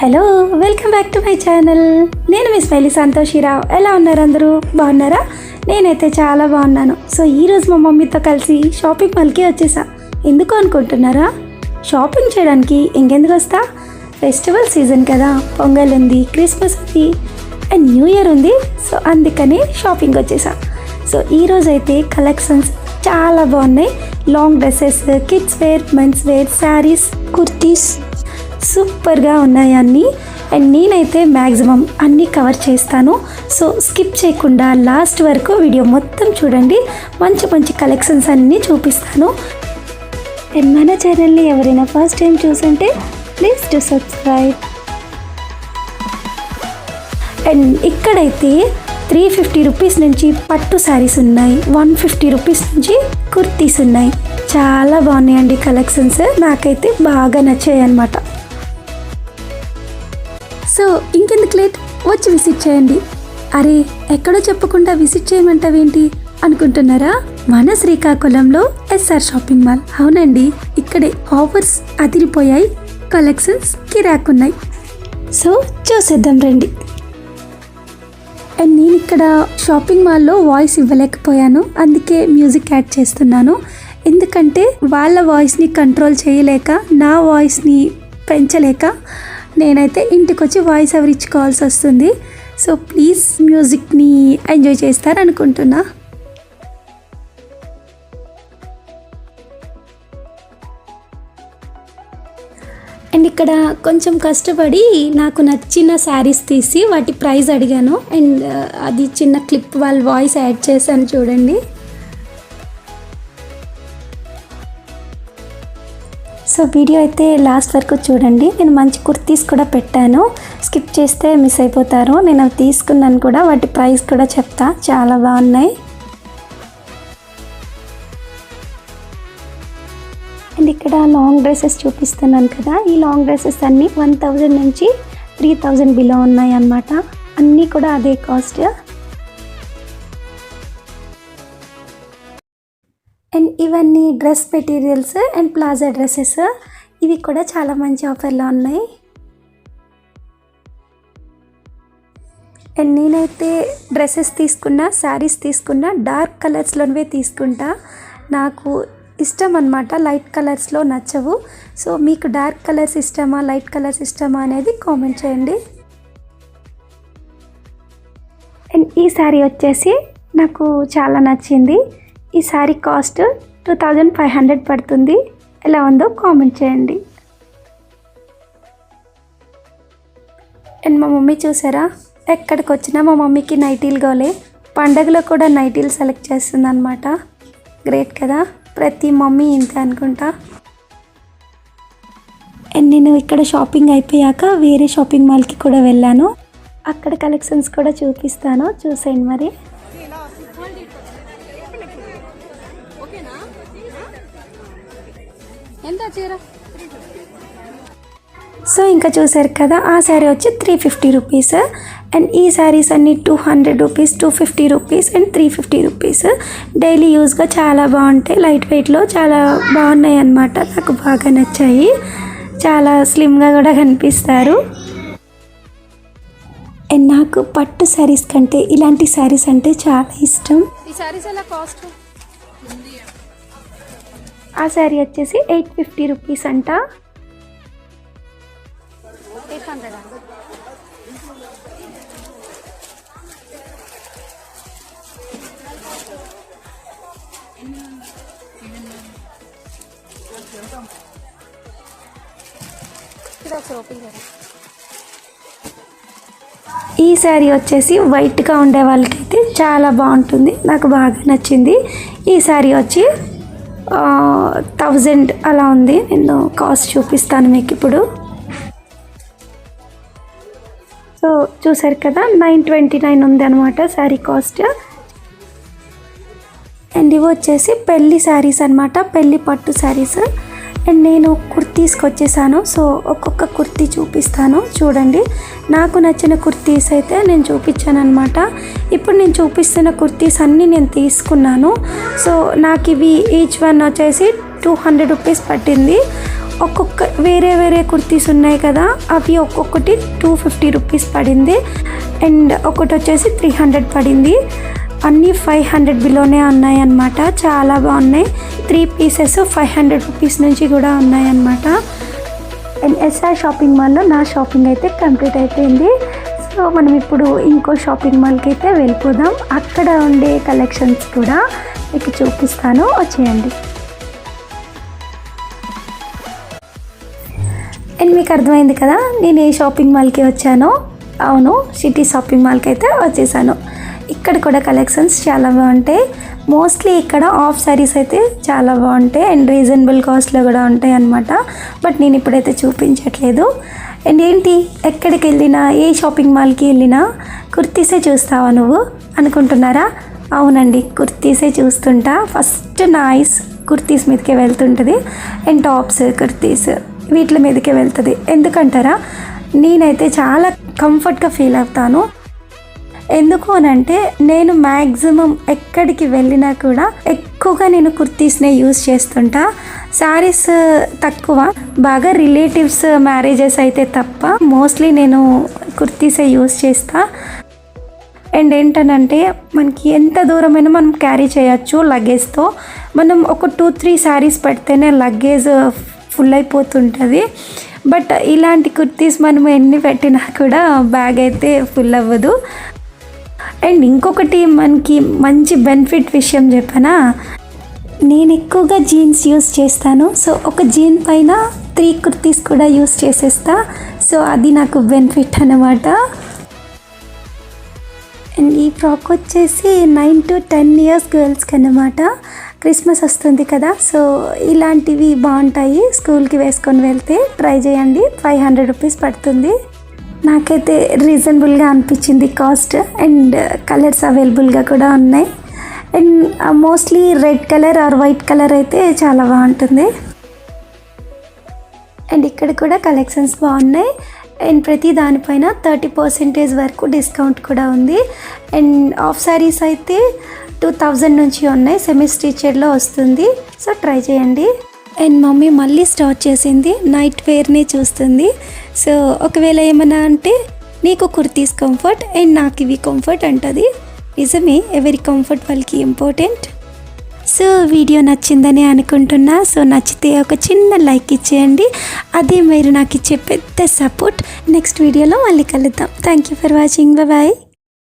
Hello, welcome back to my channel. నేను మీ smiley సంతోషిరావు. ఎలా ఉన్నారు అందరూ? బాగున్నారా? నేనైతే చాలా బాగున్నాను. సో ఈరోజు మా మమ్మీతో కలిసి షాపింగ్ మాల్కి వచ్చేసా. ఎందుకు అనుకుంటున్నారా? షాపింగ్ చేయడానికి ఇంకెందుకు వస్తా? ఫెస్టివల్ సీజన్ కదా, పొంగల్ ఉంది, క్రిస్మస్ ఉంది అండ్ న్యూ ఇయర్ ఉంది. సో అందుకని షాపింగ్ వచ్చేసా. సో ఈరోజు అయితే కలెక్షన్స్ చాలా బాగున్నాయి. Long dresses, kids wear, men's wear, saris, kurtis సూపర్గా ఉన్నాయి అన్నీ. అండ్ నేనైతే మ్యాక్సిమం అన్నీ కవర్ చేస్తాను. సో స్కిప్ చేయకుండా లాస్ట్ వరకు వీడియో మొత్తం చూడండి. మంచి మంచి కలెక్షన్స్ అన్నీ చూపిస్తాను. అండ్ మన ఛానల్ని ఎవరైనా ఫస్ట్ టైం చూసుంటే ప్లీజ్ టు సబ్స్క్రైబ్. అండ్ ఇక్కడైతే 350 రూపీస్ నుంచి పట్టు శారీస్ ఉన్నాయి, 150 రూపీస్ నుంచి కుర్తీస్ ఉన్నాయి. చాలా బాగున్నాయండి కలెక్షన్స్. నాకైతే బాగా నచ్చాయి అన్నమాట. సో ఇంకెందుకు లేట్, వచ్చి విజిట్ చేయండి. అరే, ఎక్కడో చెప్పకుండా విజిట్ చేయమంటావేంటి అనుకుంటున్నారా? మన శ్రీకాకుళంలో ఎస్ఆర్ షాపింగ్ మాల్. అవునండి, ఇక్కడే ఆఫర్స్ అదిరిపోయాయి, కలెక్షన్స్ కిరాకున్నాయి. సో చూసేద్దాం రండి. అండ్ నేను ఇక్కడ షాపింగ్ మాల్లో వాయిస్ ఇవ్వలేకపోయాను, అందుకే మ్యూజిక్ యాడ్ చేస్తున్నాను. ఎందుకంటే వాళ్ళ వాయిస్ని కంట్రోల్ చేయలేక, నా వాయిస్ని పెంచలేక నేనైతే ఇంటికి వచ్చి వాయిస్ ఓవర్ ఇచ్చుకోవాల్సి వస్తుంది. సో ప్లీజ్ మ్యూజిక్ని ఎంజాయ్ చేస్తారనుకుంటున్నా. అండ్ ఇక్కడ కొంచెం కష్టపడి నాకు నచ్చిన శారీస్ తీసి వాటి ప్రైస్ అడిగాను. అండ్ అది చిన్న క్లిప్ వాళ్ళ వాయిస్ యాడ్ చేశాను, చూడండి. సో వీడియో అయితే లాస్ట్ వరకు చూడండి. నేను మంచి కుర్తీస్ కూడా పెట్టాను, స్కిప్ చేస్తే మిస్ అయిపోతారు. నేను అవి తీసుకున్నాను కూడా, వాటి ప్రైస్ కూడా చెప్తా. చాలా బాగున్నాయి. అండ్ ఇక్కడ లాంగ్ డ్రెస్సెస్ చూపిస్తున్నాను కదా, ఈ లాంగ్ డ్రెస్సెస్ అన్నీ 1000 నుంచి 3000 బిలో ఉన్నాయి అన్నమాట. అన్నీ కూడా అదే కాస్ట్. అండ్ ఇవన్నీ dress materials and plaza dresses. ఇవి కూడా చాలా మంచి ఆఫర్లో ఉన్నాయి. అండ్ నేనైతే డ్రెస్సెస్ తీసుకున్నా, శారీస్ తీసుకున్నా డార్క్ కలర్స్లోనే తీసుకుంటా. నాకు ఇష్టం అన్నమాట, లైట్ కలర్స్లో నచ్చవు. సో మీకు డార్క్ కలర్స్ ఇష్టమా, లైట్ కలర్స్ ఇష్టమా అనేది కామెంట్ చేయండి. అండ్ ఈ శారీ వచ్చేసి నాకు చాలా నచ్చింది. ఈ శారీ కాస్ట్ 2500 పడుతుంది. ఎలా ఉందో కామెంట్ చేయండి. అండ్ మా మమ్మీ చూసారా, ఎక్కడికి వచ్చినా మా మమ్మీకి నైటీలు గోలే. పండగలో కూడా నైటీలు సెలెక్ట్ చేస్తుంది అనమాట. గ్రేట్ కదా, ప్రతి మమ్మీ ఇంతే అనుకుంటా. అండ్ నేను ఇక్కడ షాపింగ్ అయిపోయాక వేరే షాపింగ్ మాల్కి కూడా వెళ్ళాను. అక్కడ కలెక్షన్స్ కూడా చూపిస్తాను, చూసేయండి మరి. సో ఇంకా చూసారు కదా, ఆ శారీ వచ్చి 350 రూపీస్. అండ్ ఈ శారీస్ అన్నీ 200 rupees, 250 rupees and 350 rupees. Daily యూజ్గా చాలా బాగుంటాయి, లైట్ వెయిట్లో చాలా బాగున్నాయి అన్నమాట. నాకు బాగా నచ్చాయి, చాలా స్లిమ్గా కూడా కనిపిస్తారు. అండ్ నాకు పట్టు శారీస్ కంటే ఇలాంటి శారీస్ అంటే చాలా ఇష్టం. ఈ శారీస్ ఎలా కాస్ట్? ఆ శారీ వచ్చేసి 850 రూపీస్ అంట. 800. ఈ శారీ వచ్చేసి వైట్గా ఉండే వాళ్ళకైతే చాలా బాగుంటుంది, నాకు బాగా నచ్చింది. ఈ శారీ వచ్చి 1000 అలా ఉంది. నేను కాస్ట్ చూపిస్తాను మీకు ఇప్పుడు. సో చూసారు కదా, 929 ఉంది అనమాట శారీ కాస్ట్. అండ్ ఇవి వచ్చేసి పెళ్ళి శారీస్ అనమాట, పెళ్ళి పట్టు శారీస్. అండ్ నేను కుర్తీస్కి వచ్చేసాను. సో ఒక్కొక్క కుర్తీ చూపిస్తాను, చూడండి. నాకు నచ్చిన కుర్తీస్ అయితే నేను చూపించాను అనమాట. ఇప్పుడు నేను చూపిస్తున్న కుర్తీస్ అన్నీ నేను తీసుకున్నాను. సో నాకు ఇవి ఈచ్ వన్ వచ్చేసి 200 రూపీస్ పట్టింది. ఒక్కొక్క వేరే వేరే కుర్తీస్ ఉన్నాయి కదా, అవి ఒక్కొక్కటి 250 రూపీస్ పడింది. అండ్ ఒకటి వచ్చేసి 300 పడింది. అన్నీ 500 బిలోనే ఉన్నాయి అన్నమాట. చాలా బాగున్నాయి. 3 పీసెస్ 500 రూపీస్ నుంచి కూడా ఉన్నాయన్నమాట. అండ్ ఎస్ఆర్ షాపింగ్ మాల్లో నా షాపింగ్ అయితే కంప్లీట్ అయిపోయింది. సో మనం ఇప్పుడు ఇంకో షాపింగ్ మాల్కి అయితే వెళ్ళిపోదాం. అక్కడ ఉండే కలెక్షన్స్ కూడా మీకు చూపిస్తాను, వచ్చేయండి. అండ్ మీకు అర్థమైంది కదా నేను ఏ షాపింగ్ మాల్కి వచ్చానో. అవును, సిటీ షాపింగ్ మాల్కి అయితే వచ్చేసాను. ఇక్కడ కూడా కలెక్షన్స్ చాలా బాగుంటాయి. మోస్ట్లీ ఇక్కడ ఆఫ్ శారీస్ అయితే చాలా బాగుంటాయి అండ్ రీజనబుల్ కాస్ట్లో కూడా ఉంటాయి అన్నమాట. బట్ నేను ఇప్పుడైతే చూపించట్లేదు. అండ్ ఏంటి, ఎక్కడికి వెళ్ళినా ఏ షాపింగ్ మాల్కి వెళ్ళినా కుర్తీసే చూస్తావా నువ్వు అనుకుంటున్నారా? అవునండి, కుర్తీసే చూస్తుంటా. ఫస్ట్ నా ఐస్ కుర్తీస్ మీదకే వెళ్తుంటుంది అండ్ టాప్స్, కుర్తీస్ వీటి మీదకే వెళ్తుంది. ఎందుకంటారా, నేనైతే చాలా కంఫర్ట్గా ఫీల్ అవుతాను. ఎందుకు అనంటే నేను మ్యాక్సిమం ఎక్కడికి వెళ్ళినా కూడా ఎక్కువగా నేను కుర్తీస్నే యూజ్ చేస్తుంటా. శారీస్ తక్కువ, బాగా రిలేటివ్స్ మ్యారేజెస్ అయితే తప్ప మోస్ట్లీ నేను కుర్తీసే యూజ్ చేస్తా. అండ్ ఏంటనంటే మనకి ఎంత దూరమైనా మనం క్యారీ చేయొచ్చు లగేజ్తో. మనం ఒక 2-3 శారీస్ పెడితేనే లగేజ్ ఫుల్ అయిపోతుంటుంది. బట్ ఇలాంటి కుర్తీస్ మనం ఎన్ని పెట్టినా కూడా బ్యాగ్ అయితే ఫుల్ అవ్వదు. అండ్ ఇంకొకటి మనకి మంచి బెనిఫిట్ విషయం చెప్పనా, నేను ఎక్కువగా జీన్స్ యూస్ చేస్తాను. సో ఒక జీన్ పైన 3 కుర్తీస్ కూడా యూస్ చేసేస్తా. సో అది నాకు బెనిఫిట్ అన్నమాట. అండ్ ఈ ఫ్రాక్ వచ్చేసి 9 to 10 years గర్ల్స్కి అన్నమాట. క్రిస్మస్ వస్తుంది కదా, సో ఇలాంటివి బాగుంటాయి. స్కూల్కి వేసుకొని వెళ్తే ట్రై చేయండి. 500 రూపీస్ పడుతుంది. నాకైతే రీజనబుల్గా అనిపించింది కాస్ట్. అండ్ కలర్స్ అవైలబుల్గా కూడా ఉన్నాయి. And mostly red colour or white colour అయితే చాలా బాగుంటుంది. అండ్ ఇక్కడ కూడా కలెక్షన్స్ బాగున్నాయి. అండ్ ప్రతి దానిపైన 30% వరకు డిస్కౌంట్ కూడా ఉంది. అండ్ ఆఫ్ శారీస్ అయితే 2000 నుంచి ఉన్నాయి. సెమీ స్టిచెడ్లో వస్తుంది. సో ట్రై చేయండి. అండ్ మమ్మీ మళ్ళీ స్టార్ట్ చేసింది నైట్ వేర్నే చూస్తుంది. సో ఒకవేళ ఏమన్నా అంటే నీకు కుర్తీస్ కంఫర్ట్ అండ్ నాకు ఇవి కంఫర్ట్ అంటుంది. నిజమే, ఎవరి కంఫర్ట్ వాళ్ళకి ఇంపార్టెంట్. సో వీడియో నచ్చిందని అనుకుంటున్నా. సో నచ్చితే ఒక చిన్న లైక్ ఇచ్చేయండి. అదే మీరు నాకు ఇచ్చే పెద్ద సపోర్ట్. నెక్స్ట్ వీడియోలో మళ్ళీ కలుద్దాం. Thank you for watching. Bye.